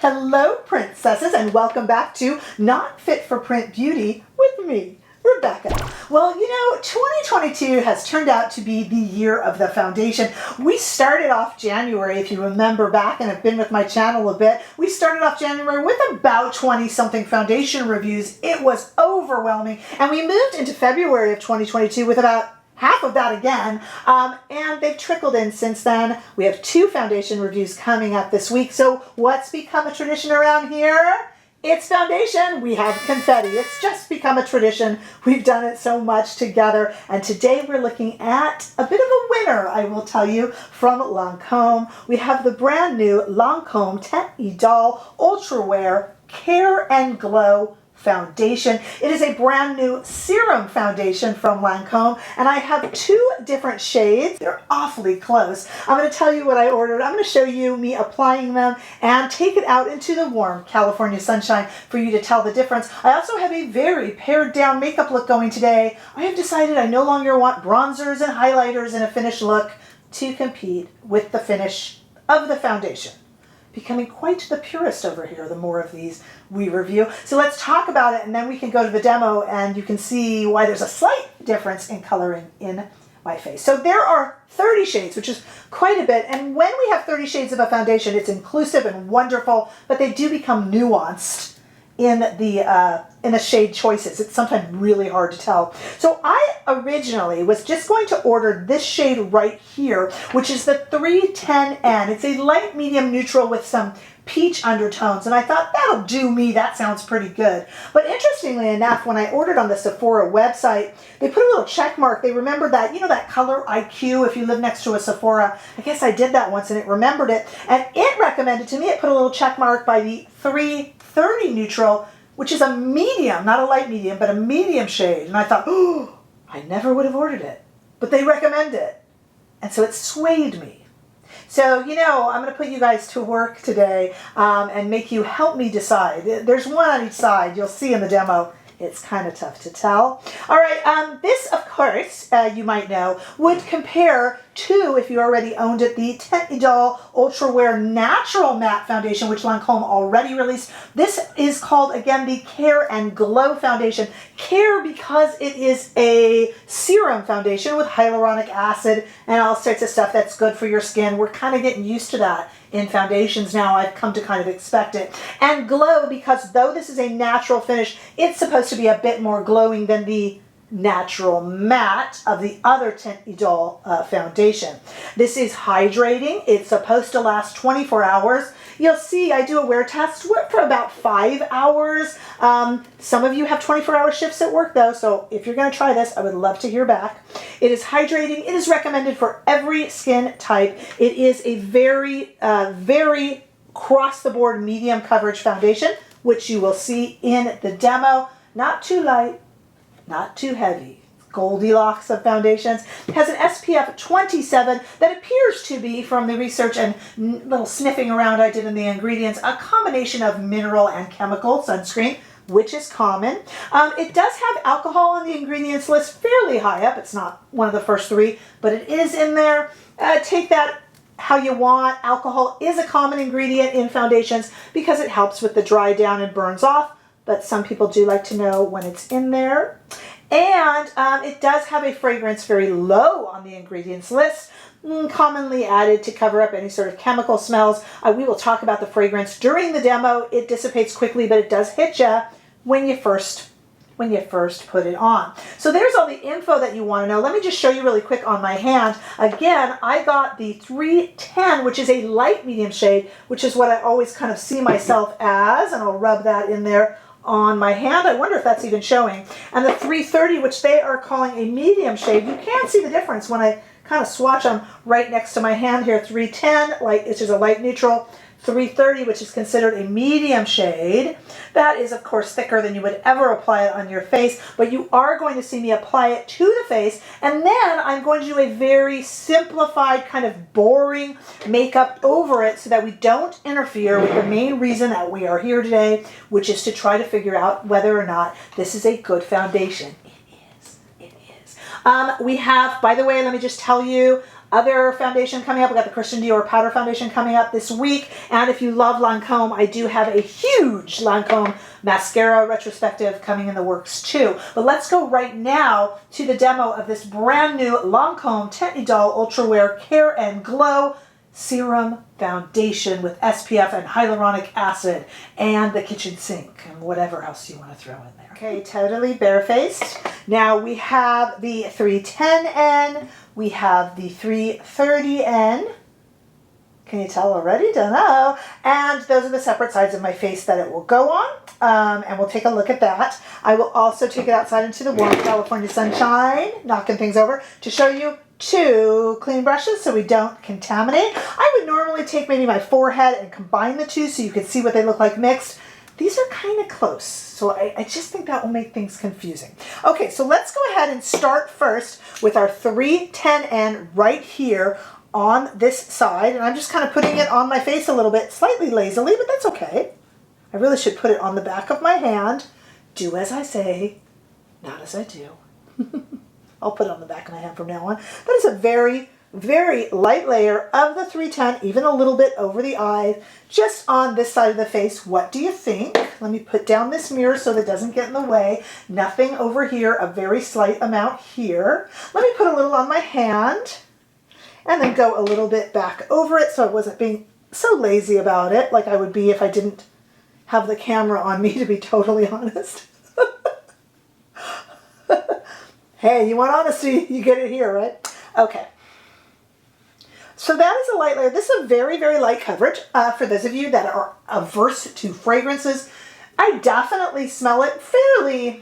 Hello, princesses, and welcome back to Not Fit for Print Beauty with me, Rebecca. Well, you know, 2022 has turned out to be the year of the foundation. We started off January, if you remember back and have been with my channel a bit, we started off January with about 20-something foundation reviews. It was overwhelming, and we moved into February of 2022 with about half of that again, and they've trickled in since then. We have 2 foundation reviews coming up this week. So what's become a tradition around here? It's foundation. We have confetti. It's just become a tradition. We've done it so much together. And today we're looking at a bit of a winner, I will tell you, from Lancome. We have the brand new Lancome Teint Idole Ultra Wear Care and Glow foundation. It is a brand new serum foundation from Lancome, and I have 2 different shades. They're awfully close. I'm going to tell you what I ordered. I'm going to show you me applying them and take it out into the warm California sunshine for you to tell the difference. I also have a very pared down makeup look going today. I have decided I no longer want bronzers and highlighters in a finished look to compete with the finish of the foundation. Becoming quite the purist over here, the more of these we review. So let's talk about it, and then we can go to the demo and you can see why there's a slight difference in coloring in my face. So there are 30 shades, which is quite a bit, and when we have 30 shades of a foundation, it's inclusive and wonderful, but they do become nuanced in the shade choices. It's sometimes really hard to tell. So I originally was just going to order this shade right here, which is the 310N. It's a light medium neutral with some peach undertones, and I thought that'll do me. That sounds pretty good. But interestingly enough, when I ordered on the Sephora website, they put a little check mark. They remembered that, you know, that color IQ if you live next to a Sephora. I guess I did that once and it remembered it, and it recommended to me, it put a little check mark by the 330 neutral, which is a medium, not a light medium, but a medium shade. And I thought, oh, I never would have ordered it, but they recommend it. And so it swayed me. So, you know, I'm going to put you guys to work today and make you help me decide. There's one on each side. You'll see in the demo. It's kind of tough to tell. All right, this, of course, you might know, would compare to, if you already owned it, the Teint Idole Ultra Wear Natural Matte Foundation, which Lancome already released. This is called, again, the Care and Glow Foundation. Care because it is a serum foundation with hyaluronic acid and all sorts of stuff that's good for your skin. We're kind of getting used to that in foundations now. I've come to kind of expect it. And glow because though this is a natural finish, it's supposed to be a bit more glowing than the natural matte of the other Teint Idole foundation. This is hydrating. It's supposed to last 24 hours. You'll see I do a wear test for about 5 hours. Some of you have 24-hour shifts at work though, so if you're going to try this, I would love to hear back. It is hydrating. It is recommended for every skin type. It is a very, very cross-the-board medium coverage foundation, which you will see in the demo. Not too light, not too heavy. Goldilocks of foundations. It has an SPF 27 that appears to be, from the research and little sniffing around I did in the ingredients, a combination of mineral and chemical sunscreen, which is common. It does have alcohol on the ingredients list fairly high up. It's not one of the first 3, but it is in there. Take that how you want. Alcohol is a common ingredient in foundations because it helps with the dry down and burns off, but some people do like to know when it's in there. And it does have a fragrance very low on the ingredients list, commonly added to cover up any sort of chemical smells. We will talk about the fragrance during the demo. It dissipates quickly, but it does hit you when you first put it on. So there's all the info that you want to know. Let me just show you really quick on my hand. Again, I got the 310, which is a light medium shade, which is what I always kind of see myself as, and I'll rub that in there on my hand. I wonder if that's even showing. And the 330, which they are calling a medium shade, you can see the difference when I kind of swatch them right next to my hand here. 310, which is a light neutral. 330, which is considered a medium shade. That is, of course, thicker than you would ever apply it on your face, but you are going to see me apply it to the face, and then I'm going to do a very simplified, kind of boring makeup over it so that we don't interfere with the main reason that we are here today, which is to try to figure out whether or not this is a good foundation. We have, by the way, let me just tell you, other foundation coming up. We got the Christian Dior powder foundation coming up this week. And if you love Lancome, I do have a huge Lancome mascara retrospective coming in the works too. But let's go right now to the demo of this brand new Lancome Teint Idole Ultra Wear Care and Glow Serum Foundation with SPF and hyaluronic acid and the kitchen sink and whatever else you want to throw in there. Okay, totally barefaced. Now we have the 310N, we have the 330N. Can you tell already? Don't know. And those are the separate sides of my face that it will go on. And we'll take a look at that. I will also take it outside into the warm California sunshine, knocking things over, to show you 2 clean brushes so we don't contaminate. I would normally take maybe my forehead and combine the two so you can see what they look like mixed. These are kind of close, so I just think that will make things confusing. Okay, so let's go ahead and start first with our 310N right here on this side. And I'm just kind of putting it on my face a little bit, slightly lazily, but that's okay. I really should put it on the back of my hand. Do as I say, not as I do. I'll put it on the back of my hand from now on. That is a very, very light layer of the 310, even a little bit over the eyes, just on this side of the face. What do you think? Let me put down this mirror so that it doesn't get in the way. Nothing over here, a very slight amount here. Let me put a little on my hand and then go a little bit back over it so I wasn't being so lazy about it like I would be if I didn't have the camera on me, to be totally honest. Hey, you want honesty, you get it here, right? Okay. So that is a light layer. This is a very, very light coverage for those of you that are averse to fragrances. I definitely smell it fairly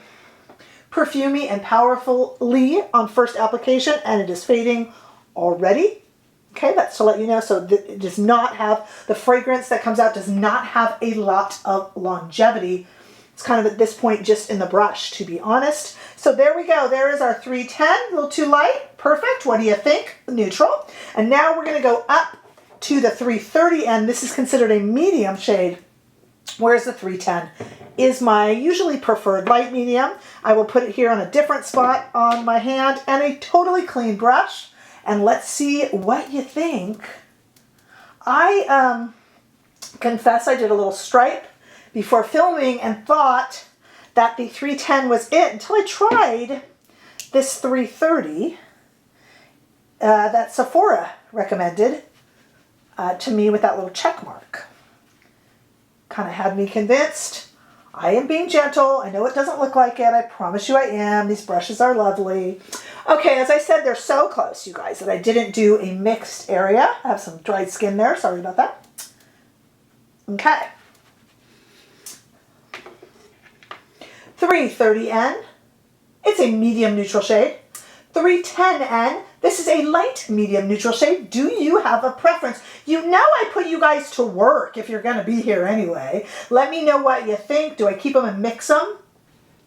perfumey and powerfully on first application, and it is fading already. Okay, that's to let you know. So it does not have, the fragrance that comes out does not have a lot of longevity. It's kind of at this point just in the brush, to be honest. So there we go. There is our 310. A little too light. Perfect. What do you think? Neutral. And now we're going to go up to the 330, and this is considered a medium shade, whereas the 310 is my usually preferred light medium. I will put it here on a different spot on my hand and a totally clean brush. And let's see what you think. I confess I did a little stripe before filming and thought that the 310 was it until I tried this 330 that Sephora recommended to me with that little check mark. Kind of had me convinced. I am being gentle. I know it doesn't look like it. I promise you I am. These brushes are lovely. Okay, as I said, they're so close, you guys, that I didn't do a mixed area. I have some dried skin there. Sorry about that. Okay. 330N. It's a medium neutral shade. 310N. This is a light medium neutral shade. Do you have a preference? You know I put you guys to work if you're going to be here anyway. Let me know what you think. Do I keep them and mix them?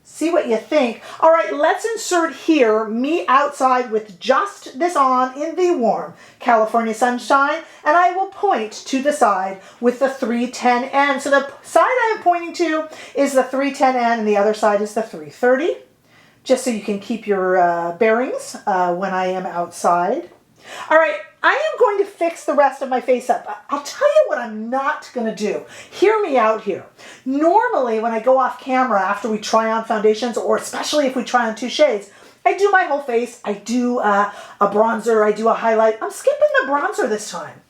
See what you think. All right, let's insert here me outside with just this on in the warm California sunshine, and I will point to the side with the 310N. So the side I am pointing to is the 310N, and the other side is the 330. Just so you can keep your bearings when I am outside. All right, I am going to fix the rest of my face up. I'll tell you what I'm not going to do. Hear me out here. Normally, when I go off camera after we try on foundations, or especially if we try on 2 shades, I do my whole face. I do a bronzer. I do a highlight. I'm skipping the bronzer this time.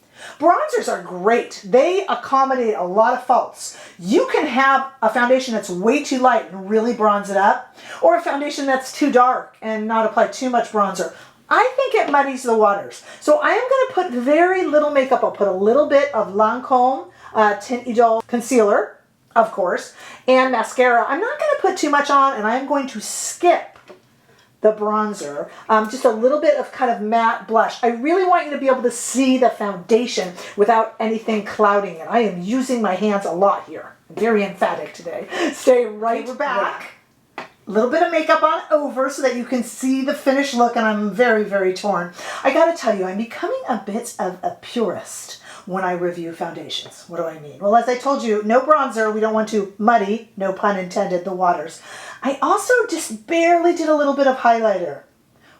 Bronzers are great. They accommodate a lot of faults. You can have a foundation that's way too light and really bronze it up, or a foundation that's too dark and not apply too much bronzer. I think it muddies the waters. So I am going to put very little makeup. I'll put a little bit of Lancome Teint Idole concealer, of course, and mascara. I'm not going to put too much on, and I'm going to skip the bronzer, just a little bit of kind of matte blush. I really want you to be able to see the foundation without anything clouding it. I am using my hands a lot here. I'm very emphatic today. Stay right back. A little bit of makeup on over so that you can see the finished look, and I'm very, very torn. I gotta tell you, I'm becoming a bit of a purist when I review foundations. What do I mean? Well, as I told you, no bronzer. We don't want to muddy, no pun intended, the waters. I also just barely did a little bit of highlighter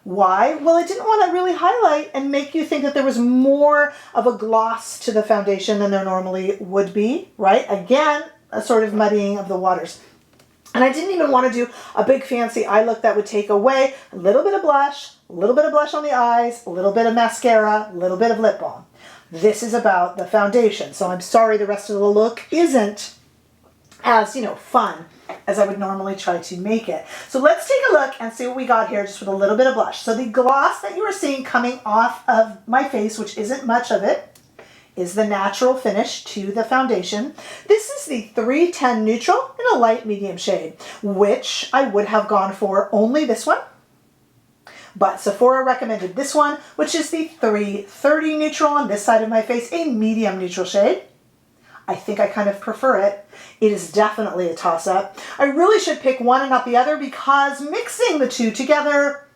Why? Well, I didn't want to really highlight and make you think that there was more of a gloss to the foundation than there normally would be, right? Again, a sort of muddying of the waters. And I didn't even want to do a big fancy eye look that would take away a little bit of blush, a little bit of blush on the eyes, a little bit of mascara, a little bit of lip balm. This is about the foundation. So I'm sorry the rest of the look isn't as, fun as I would normally try to make it. So let's take a look and see what we got here just with a little bit of blush. So the gloss that you are seeing coming off of my face, which isn't much of it, is the natural finish to the foundation. This is the 310 Neutral in a light medium shade, which I would have gone for only this one. But Sephora recommended this one, which is the 330 Neutral on this side of my face, a medium neutral shade. I think I kind of prefer it. It is definitely a toss-up. I really should pick one and not the other because mixing the two together,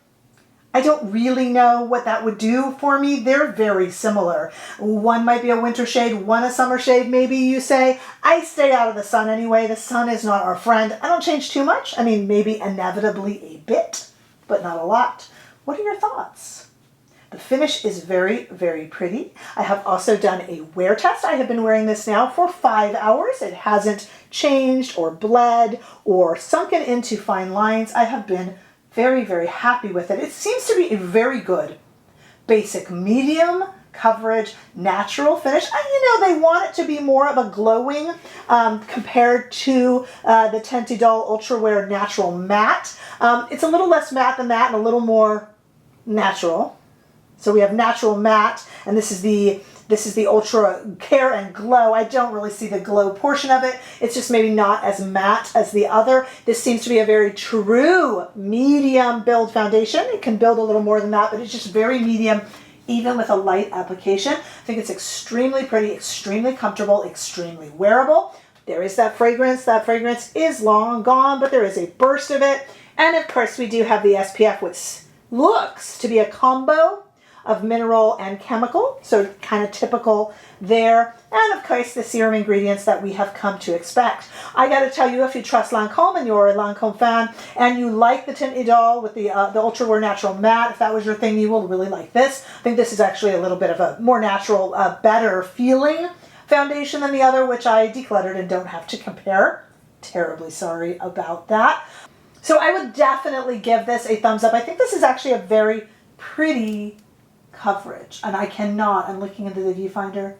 I don't really know what that would do for me. They're very similar. One might be a winter shade, one a summer shade, maybe you say. I stay out of the sun anyway. The sun is not our friend. I don't change too much. I mean, maybe inevitably a bit, but not a lot. What are your thoughts? The finish is very, very pretty. I have also done a wear test. I have been wearing this now for 5 hours. It hasn't changed or bled or sunken into fine lines. I have been very, very happy with it. It seems to be a very good basic medium coverage, natural finish. They want it to be more of a glowing compared to the Teint Idole Ultra Wear Natural Matte. It's a little less matte than that and a little more natural. So we have natural matte, and this is the Ultra Care and Glow. I don't really see the glow portion of it. It's just maybe not as matte as the other. This seems to be a very true medium build foundation. It can build a little more than that, but it's just very medium, even with a light application. I think it's extremely pretty, extremely comfortable, extremely wearable. There is that fragrance. That fragrance is long gone, but there is a burst of it. And of course, we do have the SPF, which looks to be a combo of mineral and chemical, so kind of typical there. And of course, the serum ingredients that we have come to expect. I got to tell you, if you trust Lancome and you're a Lancome fan and you like the Teint Idole with the Ultra Wear Natural Matte, if that was your thing, you will really like this. I think this is actually a little bit of a more natural, better feeling foundation than the other, which I decluttered and don't have to compare. Terribly sorry about that. So I would definitely give this a thumbs up. I think this is actually a very pretty coverage, and I'm looking into the viewfinder.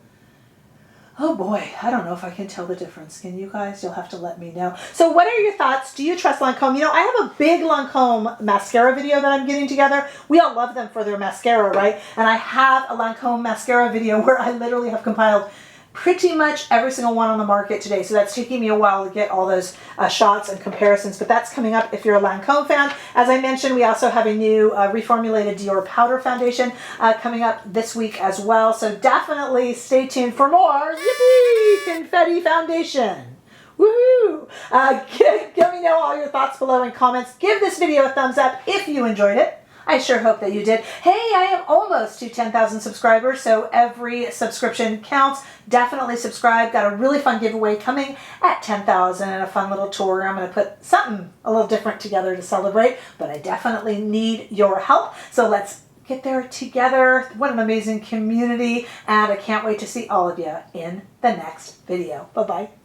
Oh boy, I don't know if I can tell the difference. Can you guys? You'll have to let me know. So what are your thoughts? Do you trust Lancome? I have a big Lancome mascara video that I'm getting together. We all love them for their mascara, right? And I have a Lancome mascara video where I literally have compiled pretty much every single one on the market today. So that's taking me a while to get all those shots and comparisons, but that's coming up if you're a Lancome fan. As I mentioned, we also have a new reformulated Dior powder foundation coming up this week as well. So definitely stay tuned for more Yippee Confetti Foundation. Woohoo! Let me know all your thoughts below in comments. Give this video a thumbs up if you enjoyed it. I sure hope that you did. Hey, I am almost to 10,000 subscribers, so every subscription counts. Definitely subscribe. Got a really fun giveaway coming at 10,000 and a fun little tour. I'm going to put something a little different together to celebrate, but I definitely need your help. So let's get there together. What an amazing community, and I can't wait to see all of you in the next video. Bye-bye.